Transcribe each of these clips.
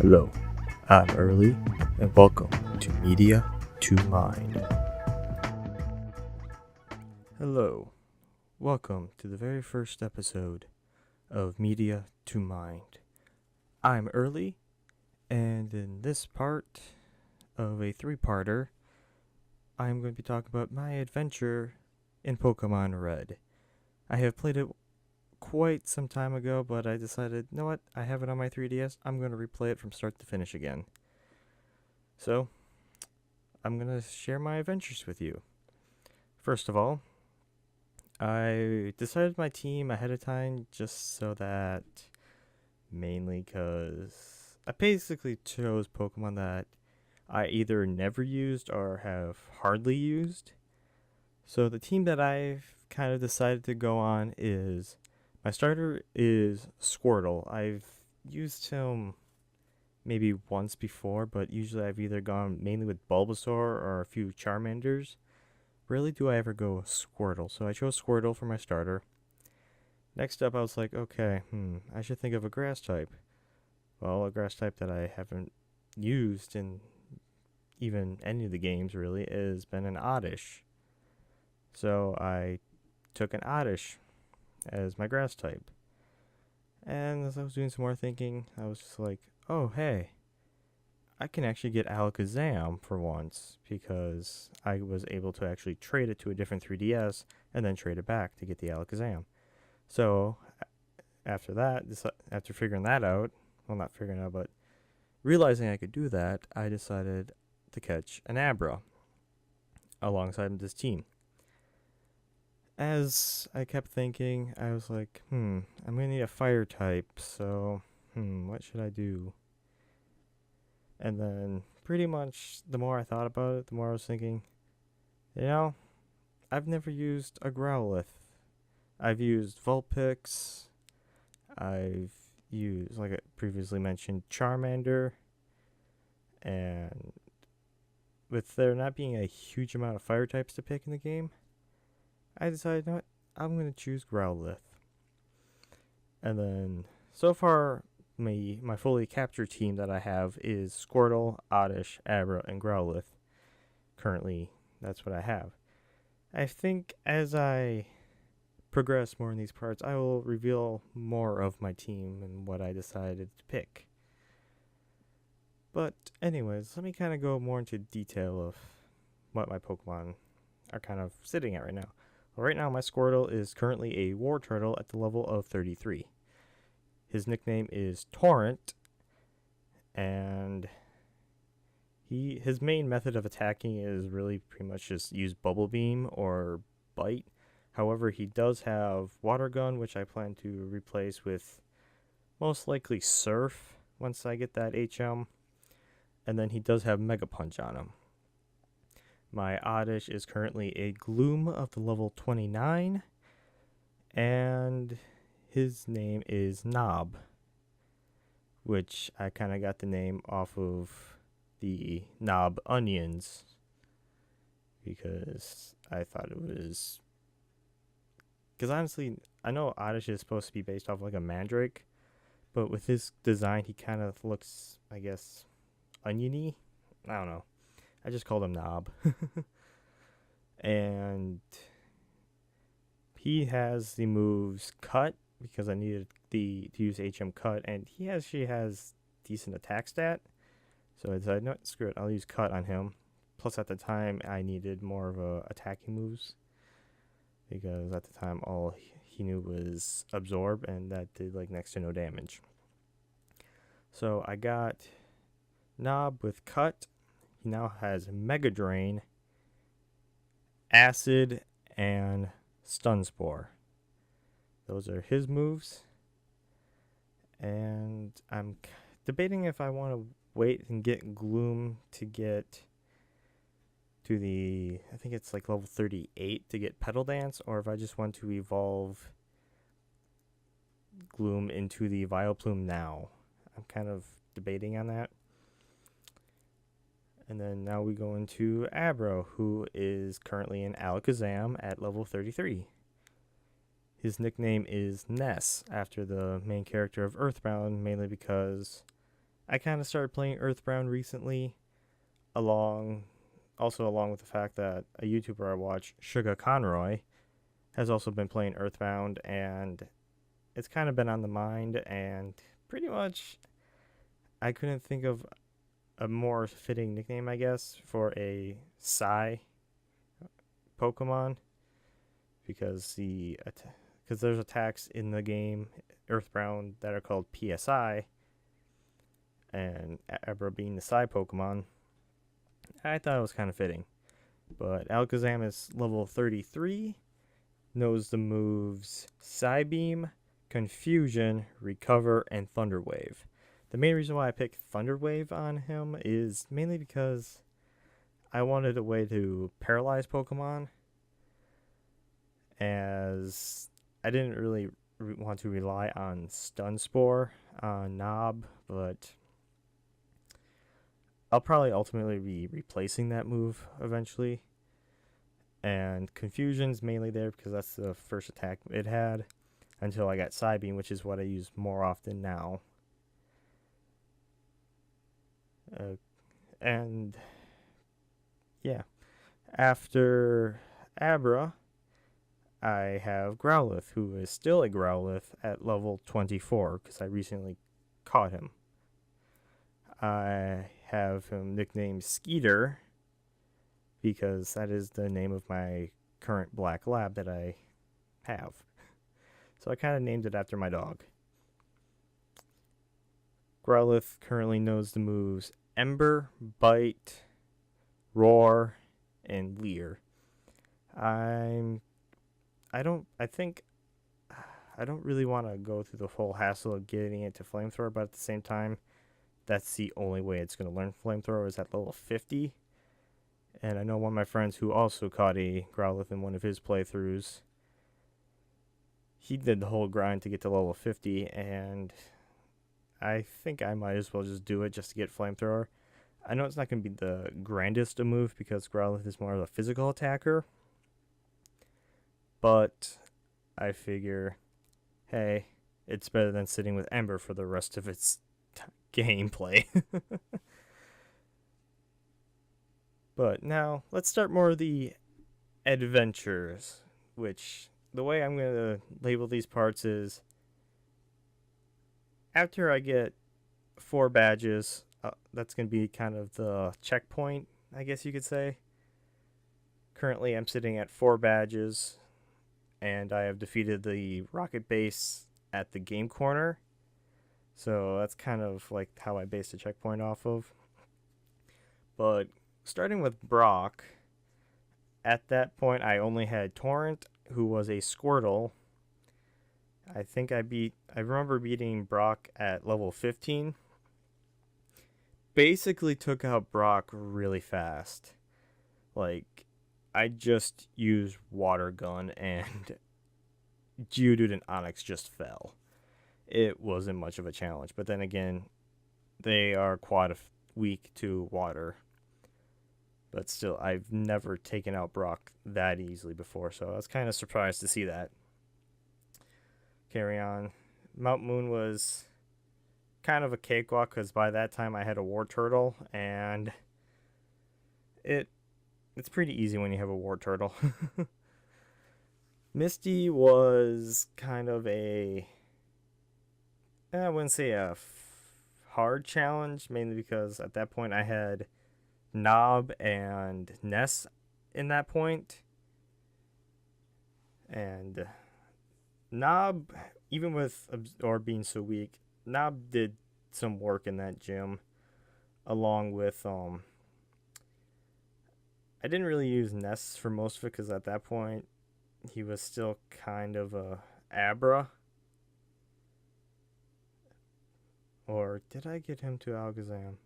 Hello, I'm Early, and welcome to Media to Mind. Hello, welcome to the very first episode of Media to Mind. I'm Early, and in this part of a three-parter, I'm going to be talking about my adventure in Pokemon Red. I have played it quite some time ago, but I decided, you know what, I have it on my 3DS, I'm going to replay it from start to finish again. So, I'm going to share my adventures with you. First of all, I decided my team ahead of time just so that, mainly because I basically chose Pokemon that I either never used or have hardly used. So the team that I've kind of decided to go on is, my starter is Squirtle. I've used him maybe once before, but usually I've either gone mainly with Bulbasaur or a few Charmanders. Rarely do I ever go Squirtle, so I chose Squirtle for my starter. Next up, I was like, okay, I should think of a grass type. Well, a grass type that I haven't used in even any of the games really has been an Oddish. So I took an Oddish as my grass type. And as I was doing some more thinking, I was just like, oh, hey, I can actually get Alakazam for once because I was able to actually trade it to a different 3DS and then trade it back to get the Alakazam. So after that, after figuring that out, well, not figuring out, but realizing I could do that, I decided to catch an Abra alongside this team. As I kept thinking, I was like, I'm going to need a fire type, so, what should I do? And then, pretty much, the more I thought about it, the more I was thinking, I've never used a Growlithe. I've used Vulpix, I've used, like I previously mentioned, Charmander, and with there not being a huge amount of fire types to pick in the game, I decided, you know what, I'm going to choose Growlithe. And then, so far, my fully captured team that I have is Squirtle, Oddish, Abra, and Growlithe. Currently, that's what I have. I think as I progress more in these parts, I will reveal more of my team and what I decided to pick. But anyways, let me kind of go more into detail of what my Pokemon are kind of sitting at right now. Well, right now, my Squirtle is currently a War Turtle at the level of 33. His nickname is Torrent, and his main method of attacking is really pretty much just use Bubble Beam or Bite. However, he does have Water Gun, which I plan to replace with most likely Surf once I get that HM. And then he does have Mega Punch on him. My Oddish is currently a Gloom of the level 29, and his name is Knob, which I kind of got the name off of the Knob Onions because I thought it was... Because honestly, I know Oddish is supposed to be based off like a Mandrake, but with his design, he kind of looks, I guess, oniony. I don't know. I just called him Knob. And he has the moves Cut, because I needed to use HM Cut, and he actually has decent attack stat. So I decided, no, screw it, I'll use Cut on him. Plus at the time, I needed more of attacking moves, because at the time, all he knew was Absorb, and that did like next to no damage. So I got Knob with Cut. He now has Mega Drain, Acid, and Stun Spore. Those are his moves. And I'm debating if I want to wait and get Gloom to get to the, I think it's like level 38 to get Petal Dance, or if I just want to evolve Gloom into the Vileplume now. I'm kind of debating on that. And then now we go into Abra, who is currently in Alakazam at level 33. His nickname is Ness, after the main character of Earthbound, mainly because I kind of started playing Earthbound recently, along along with the fact that a YouTuber I watch, Sugar Conroy, has also been playing Earthbound, and it's kind of been on the mind, and pretty much I couldn't think of a more fitting nickname, I guess, for a Psy Pokemon, because there's attacks in the game Earthbound that are called PSI, and Abra being the Psy Pokemon, I thought it was kind of fitting. But Alakazam is level 33, knows the moves Psybeam, Confusion, Recover, and Thunder Wave. The main reason why I picked Thunder Wave on him is mainly because I wanted a way to paralyze Pokemon, as I didn't really want to rely on Stun Spore on Knob, but I'll probably ultimately be replacing that move eventually. And Confusion's mainly there because that's the first attack it had until I got Psybeam, which is what I use more often now. And yeah, after Abra, I have Growlithe, who is still a Growlithe at level 24 because I recently caught him. I have him nicknamed Skeeter because that is the name of my current black lab that I have. So I kind of named it after my dog. Growlithe currently knows the moves Ember, Bite, Roar, and Leer. I don't really want to go through the full hassle of getting it to Flamethrower, but at the same time, that's the only way it's going to learn Flamethrower is at level 50. And I know one of my friends who also caught a Growlithe in one of his playthroughs. He did the whole grind to get to level 50, and I think I might as well just do it just to get Flamethrower. I know it's not going to be the grandest of move because Growlithe is more of a physical attacker, but I figure, hey, it's better than sitting with Ember for the rest of its gameplay. But now, let's start more of the adventures, which the way I'm going to label these parts is after I get 4 badges, that's going to be kind of the checkpoint, I guess you could say. Currently, I'm sitting at 4 badges, and I have defeated the rocket base at the game corner. So that's kind of like how I based the checkpoint off of. But starting with Brock, at that point I only had Torrent, who was a Squirtle. I remember beating Brock at level 15. Basically took out Brock really fast. Like, I just used Water Gun and Geodude and Onix just fell. It wasn't much of a challenge, but then again, they are quite weak to water. But still, I've never taken out Brock that easily before, so I was kind of surprised to see that. Carry on. Mount Moon was kind of a cakewalk because by that time I had a War Turtle, and it's pretty easy when you have a War Turtle. Misty was kind of I wouldn't say a hard challenge, mainly because at that point I had Knob and Ness in that point. And Knob, even with Absorb being so weak, Knob did some work in that gym, along with I didn't really use Ness for most of it because at that point he was still kind of a Abra. Or did I get him to Alakazam?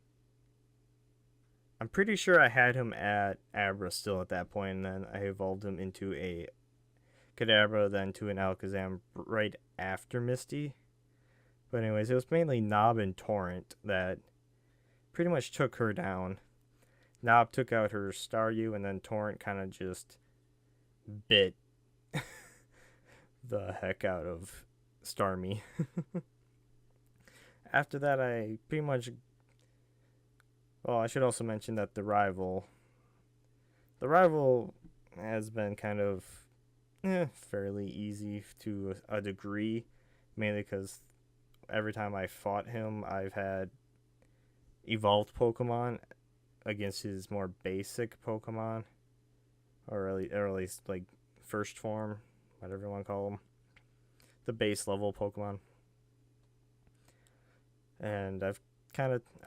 I'm pretty sure I had him at Abra still at that point, and then I evolved him into a Kadabra, then to an Alakazam right after Misty. But anyways, it was mainly Knob and Torrent that pretty much took her down. Knob took out her Staryu, and then Torrent kind of just bit the heck out of Starmie. After that, I pretty much Well, I should also mention that the rival has been kind of fairly easy to a degree, mainly because every time I fought him, I've had evolved Pokemon against his more basic Pokemon, or at least like first form, whatever you want to call them, the base level Pokemon. And I've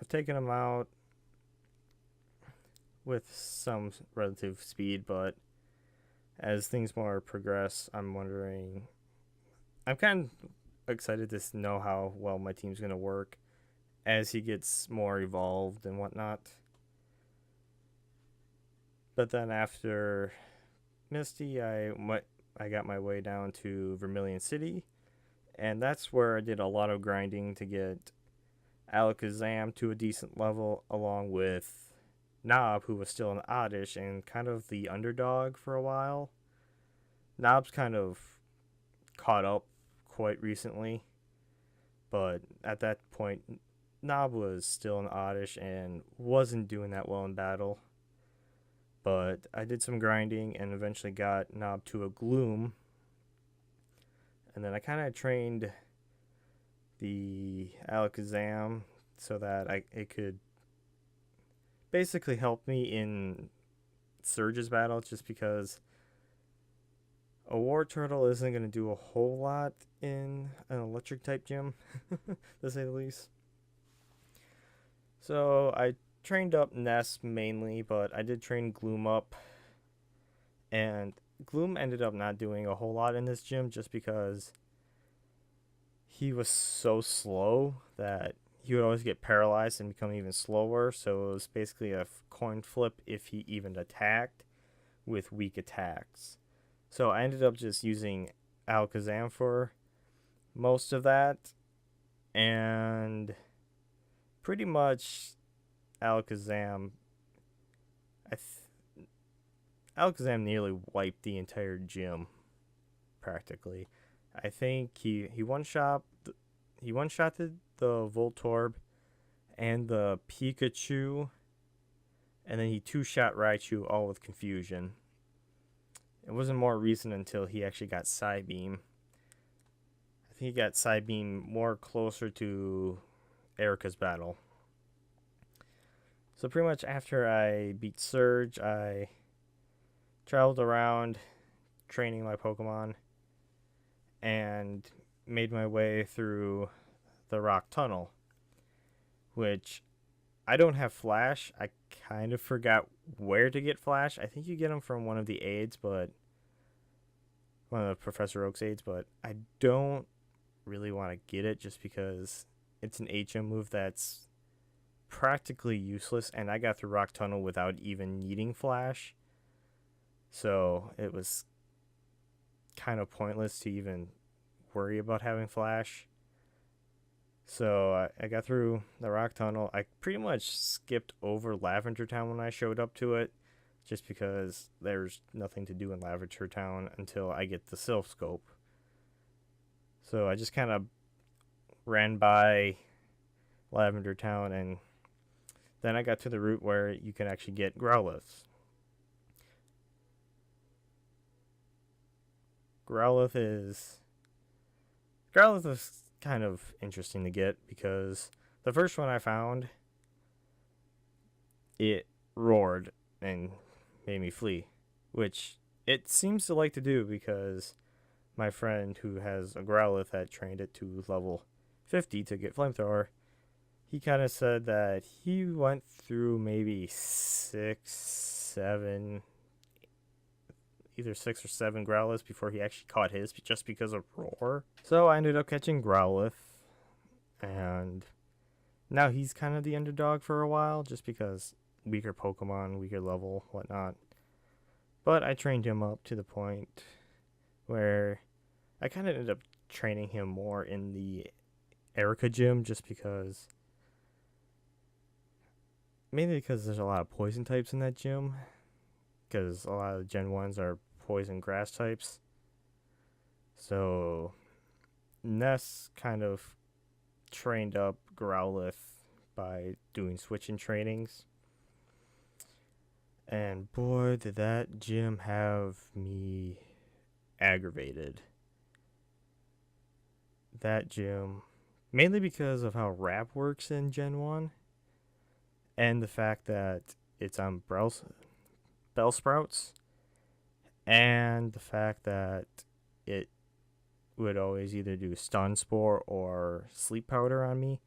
taken him out with some relative speed, but as things more progress, I'm kind of excited to know how well my team's going to work as he gets more evolved and whatnot. But then after Misty, I got my way down to Vermilion City, and that's where I did a lot of grinding to get Alakazam to a decent level, along with Nob, who was still an oddish and kind of the underdog for a while. Nob's kind of caught up quite recently, but at that point, Nob was still an oddish and wasn't doing that well in battle. But I did some grinding and eventually got Nob to a Gloom, and then I kind of trained the Alakazam so that it could basically help me in Surge's battle, just because a War Turtle isn't going to do a whole lot in an electric type gym, to say the least. So I trained up Ness mainly, but I did train Gloom up, and Gloom ended up not doing a whole lot in this gym just because he was so slow that he would always get paralyzed and become even slower. So it was basically a coin flip if he even attacked with weak attacks. So I ended up just using Alakazam for most of that, and pretty much Alakazam, Alakazam nearly wiped the entire gym practically. I think he one shot the Voltorb and the Pikachu, and then he two shot Raichu all with confusion. It wasn't more recent until he actually got Psybeam. I think he got Psybeam more closer to Erica's battle. So pretty much after I beat Surge, I traveled around training my Pokemon and made my way through the Rock Tunnel, which I don't have Flash. I kind of forgot where to get Flash. I think you get them from one of the aides, but one of the Professor Oak's aides, but I don't really want to get it just because it's an HM move that's practically useless, and I got through Rock Tunnel without even needing Flash. So it was kind of pointless to even worry about having Flash. So I got through the Rock Tunnel. I pretty much skipped over Lavender Town when I showed up to it, just because there's nothing to do in Lavender Town until I get the Sylph Scope. So I just kind of ran by Lavender Town, and then I got to the route where you can actually get Growlithe. Growlithe is kind of interesting to get because the first one I found, it roared and made me flee, which it seems to like to do because my friend who has a Growlithe that trained it to level 50 to get Flamethrower, he kind of said that he went through maybe either 6 or 7 Growlithes before he actually caught his, just because of Roar. So I ended up catching Growlithe, and now he's kind of the underdog for a while, just because weaker Pokemon, weaker level, whatnot. But I trained him up to the point where I kind of ended up training him more in the Erica gym, just because, mainly because there's a lot of poison types in that gym, because a lot of the Gen 1s are poison grass types. So Ness kind of trained up Growlithe by doing switching trainings. And boy, did that gym have me aggravated. That gym, mainly because of how rap works in Gen 1, and the fact that it's on Bell Sprouts, and the fact that it would always either do stun spore or sleep powder on me,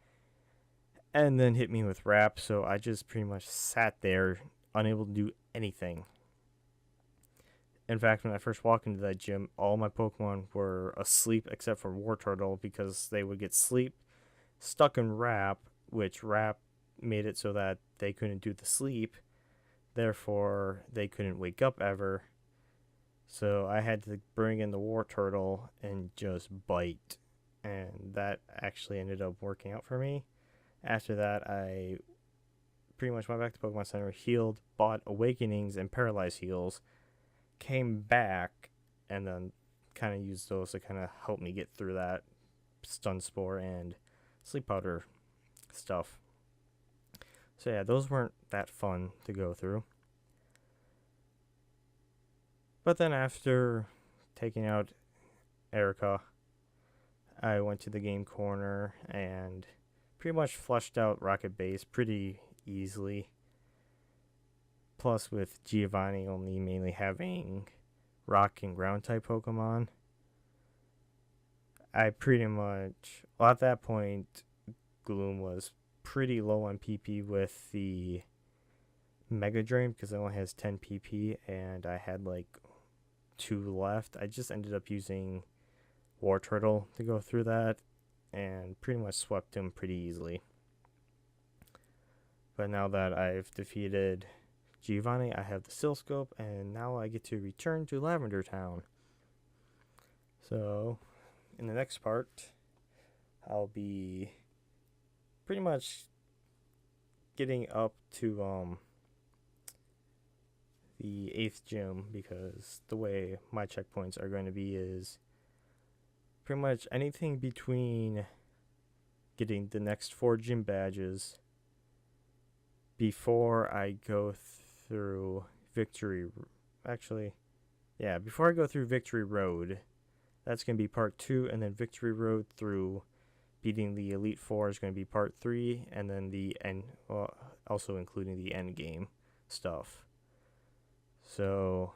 and then hit me with rap, so I just pretty much sat there, unable to do anything. In fact, when I first walked into that gym, all my Pokemon were asleep except for Wartortle, because they would get sleep stuck in Wrap, which Wrap made it so that they couldn't do the sleep. Therefore, they couldn't wake up ever. So I had to bring in the Wartortle and just bite. And that actually ended up working out for me. After that, I pretty much went back to Pokemon Center, healed, bought Awakenings and Paralyzed Heals, came back, and then kind of used those to kind of help me get through that stun spore and sleep powder stuff. So yeah, those weren't that fun to go through. But then after taking out Erica, I went to the game corner and pretty much flushed out Rocket Base pretty easily. Plus, with Giovanni only mainly having rock and ground type Pokemon, I pretty much, well, at that point, Gloom was pretty low on PP with the Mega Drain because it only has 10 PP, and I had like 2 left. I just ended up using Wartortle to go through that and pretty much swept him pretty easily. But now that I've defeated Giovanni, I have the Silscope, and now I get to return to Lavender Town. So, in the next part, I'll be pretty much getting up to the 8th gym, because the way my checkpoints are going to be is pretty much anything between getting the next 4 gym badges before I go through before I go through Victory Road. That's going to be part 2, and then Victory Road through beating the Elite Four is going to be part 3, and then the end, also including the end game stuff. So,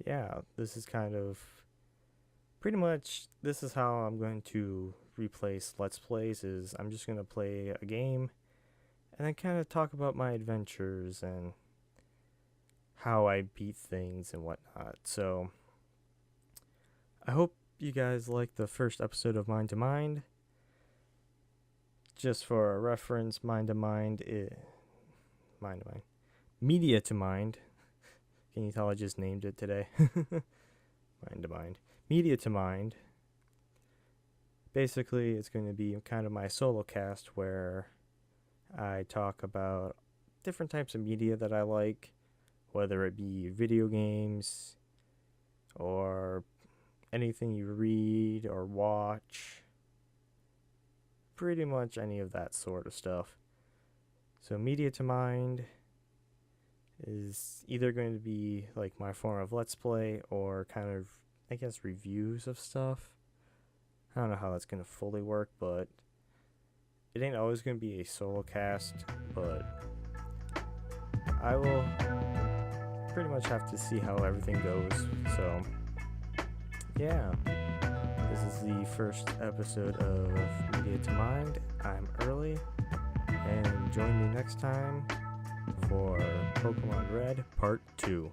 yeah, this is kind of pretty much, this is how I'm going to replace Let's Plays, is I'm just going to play a game and then kind of talk about my adventures and how I beat things and whatnot. So, I hope you guys liked the first episode of Mind to Mind. Just for a reference, Media to Mind. Can you tell I just named it today? Mind to Mind. Media to Mind. Basically, it's going to be kind of my solo cast where I talk about different types of media that I like, whether it be video games or anything you read or watch, pretty much any of that sort of stuff. So Media to Mind is either going to be like my form of Let's Play or kind of, I guess, reviews of stuff. I don't know how that's going to fully work, but it ain't always going to be a solo cast, but I will pretty much have to see how everything goes. So, yeah, this is the first episode of Media to Mind. I'm Early, and join me next time for Pokemon Red Part 2.